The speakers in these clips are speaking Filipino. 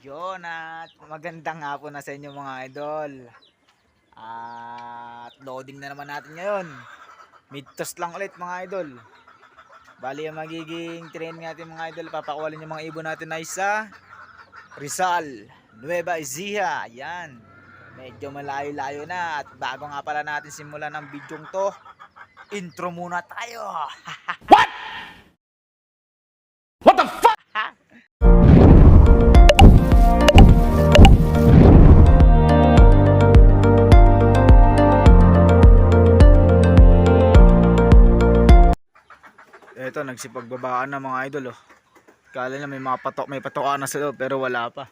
Yun at magandang hapon na sa inyo mga idol. At loading na naman natin ngayon. Mid-toss lang ulit mga idol. Bali ang magiging training natin mga idol. Papakuwalin yung mga ibon natin ay sa Rizal, Nueva Ecija. Ayan. Medyo malayo-layo na. At bago nga pala natin simulan ng bidyong to, intro muna tayo. What the fuck? Ito, nagsipagbabaan na mga idol oh. Kala na may mga may patokaan na sa loob pero wala pa.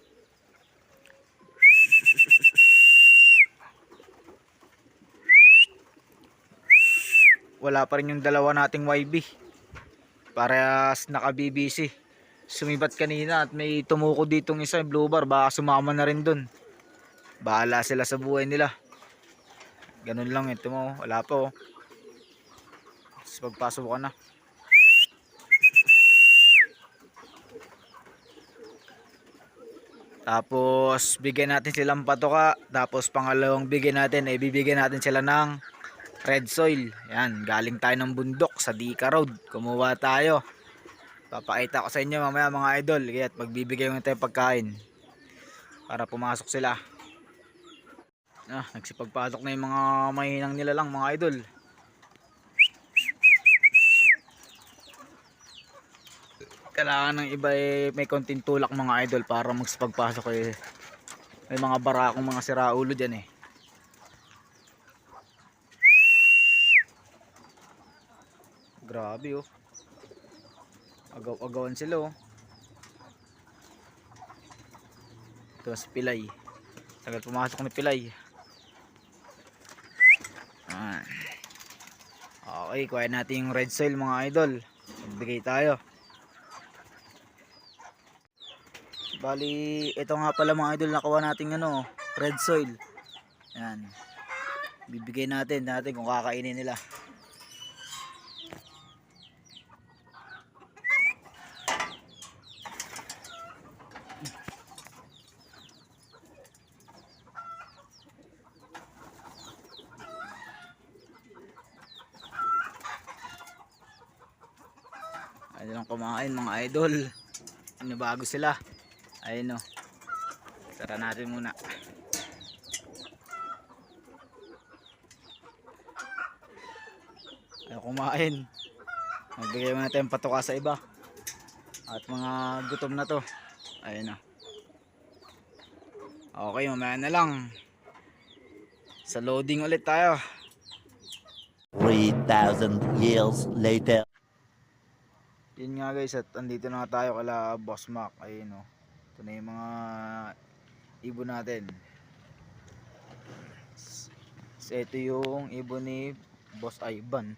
Wala pa rin yung dalawa nating YB. Parehas naka BBC. Sumibat kanina at may tumuko ditong isa, blue bar, baka sumama na rin dun. Bahala sila sa buhay nila. Ganun lang ito mo, wala pa oh. Tapos pagpasok ka na. Tapos bigyan natin silang patoka. Tapos pangalawang bigyan natin ay bibigyan natin sila ng red soil. Yan, galing tayo ng bundok sa Dika Road. Kumuha tayo. Papakita ko sa inyo mamaya mga idol. Kaya magbibigay mo tayo pagkain para pumasok sila. Nagsipagpasok na yung mga mahinang nila lang mga idol. Kailangan ng iba may konting tulak mga idol para magsipagpasok eh. May mga barakong mga siraulo dyan eh. Grabe oh. Agaw-agawan sila oh. Ito si Pilay. Tagal pumasok ni Pilay. Okay, kuha natin yung red soil mga idol. Magbigay tayo. Bali, ito nga pala mga idol, nakuha natin ano, red soil. Yan. Bibigay natin kung kakainin nila. Ayun lang kumain mga idol. Ano bago sila. Ayun o. Tara natin muna. Ayaw kumain. Magbigay muna tayong patuka sa iba. At mga gutom na to. Ayun o. Okay, mamaya na lang. Sa loading ulit tayo. 3,000 years later. Yun nga guys, at andito na tayo kala Boss Mac. Ayun o. Ito na yung mga ibon natin. So ito yung ibon ni Boss Ivan.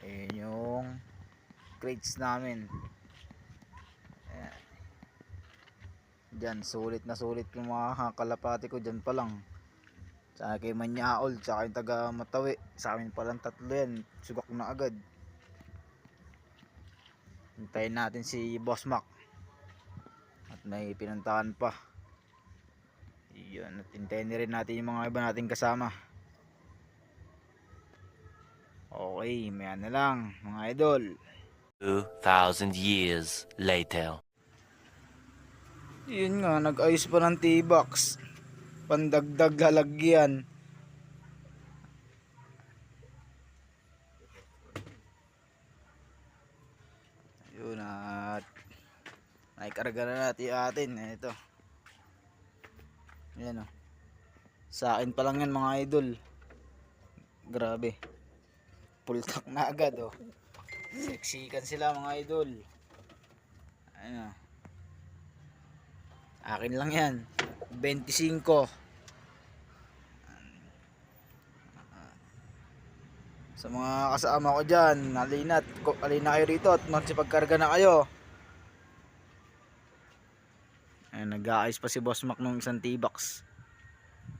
Ayun yung crates namin. Ayan. Diyan, sulit na sulit yung mga kalapati ko dyan pa lang. Tsaka kay Manyaol, tsaka yung taga Matawi. Sa amin palang tatlo yan, sugak na agad. Hintayin natin si Boss Mac. At may pinuntahan pa. Yun, at hintayin rin natin yung mga iba nating kasama. Okay, maya na lang mga idol. 2,000 years later. Yun nga, nag-ayos pa ng T-box. Pandagdag lalagyan. Yun at naikarga na natin atin. Ito. Yan o. Sa akin pa lang yan mga idol. Grabe. Pultak na agad o. Seksikan sila mga idol. Ayun o. Akin lang yan. 25. Sa mga kasama ko dyan, halina kayo rito at magsipagkarga na kayo. Ayun, nag-aayos pa si Boss Mac nung isang T-box.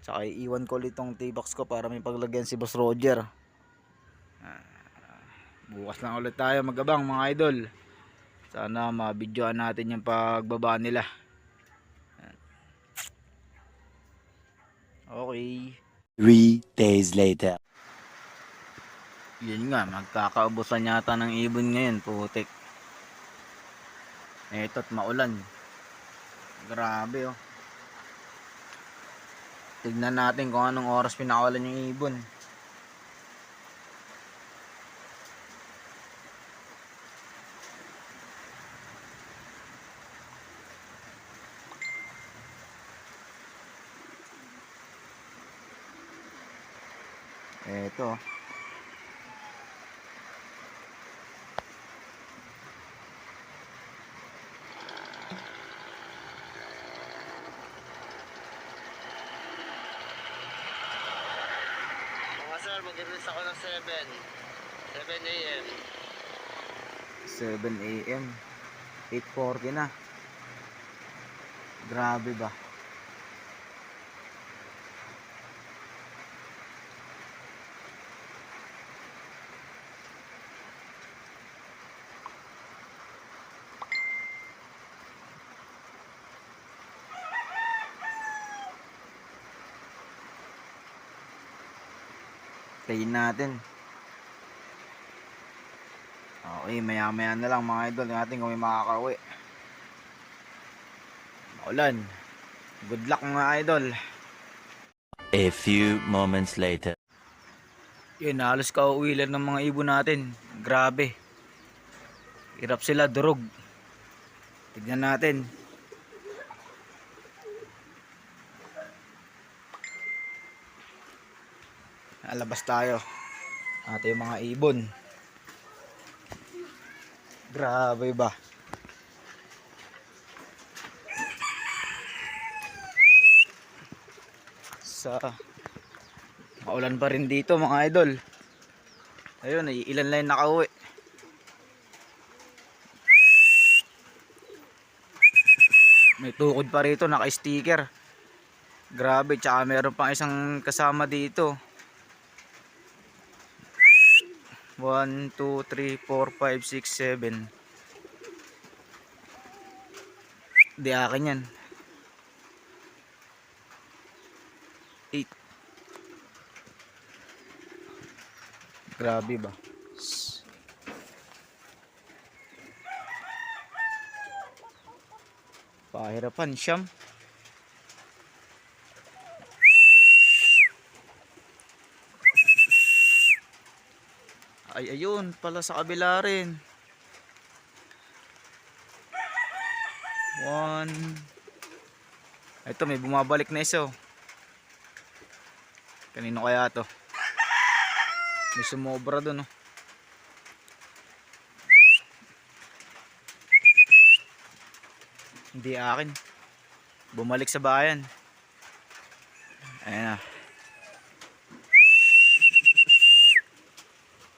Tsaka iiwan ko ulit tong T-box ko para may paglagyan si Boss Roger. Bukas lang ulit tayo magabang mga idol. Sana mabidyoan natin yung pagbaba nila. Okay. 3 days later. Yun nga, magkakaubusan yata ng ibon ngayon, putik. Eto't maulan. Grabe oh. Tignan natin kung anong oras pinakawalan yung ibon. Eto. Mga sir, mag-release ako ng 7 a.m. 7 AM. 8:40 na. Grabe ba? Tayin natin. Okay, maya maya na lang mga idol natin kung may makakauwi. Maulan. Good luck mga idol. A few moments later. Yun, halos kauwi lang ng mga ibon natin. Grabe. Hirap sila, durog. Tignan natin. Alabas tayo. Ate yung mga ibon. Grabe ba? Sa maulan pa rin dito mga idol. Ayun, ilan lang yung nakauwi. May tukod pa rito, naka-sticker. Grabe, tsaka meron pang isang kasama dito. 1, 2, 3, 4, 5, 6, 7. Di akin yan. 8. Grabe ba? Pahirapan siyam. Ay, ayun pala sa kabila rin. 1. Ito, may bumabalik na isa oh. Kanino kaya to? May sumobra dun oh. Hindi akin. Bumalik sa bayan. Ayan na.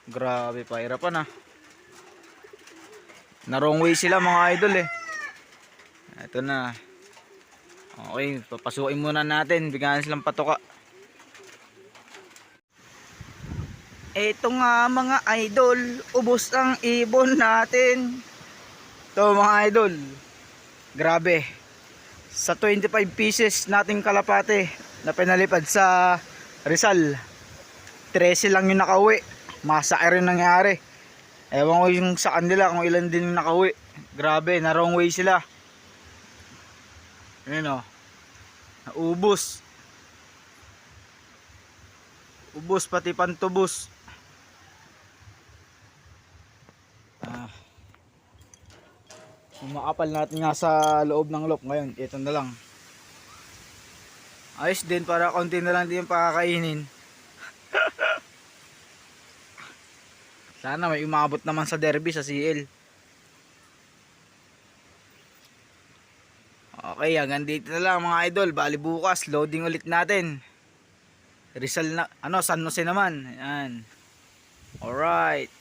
Grabe, pahirapan ah. Na wrong way sila mga idol eh. Ito na. Okay, papasukin muna natin. Bigyan silang patuka. Ito nga mga idol, ubos ang ibon natin. Ito mga idol. Grabe. Sa 25 pieces nating kalapate na pinalipad sa Rizal, 13 lang yung nakauwi. Masakit rin nangyari. Ewan ko yung sa kanila kung ilan din yung nakauwi. Grabe, na wrong way sila. Ayun o. Naubos. Ubos pati pantubos. Makapal natin nga sa loob ng loop ngayon. Ito na lang. Ayos din para konti na lang din yung pakakainin. Sana may umabot naman sa derby sa CL. Okay, hanggang dito na lang mga idol. Bali bukas, loading ulit natin. Rizal na, San Jose naman. Ayan. Alright.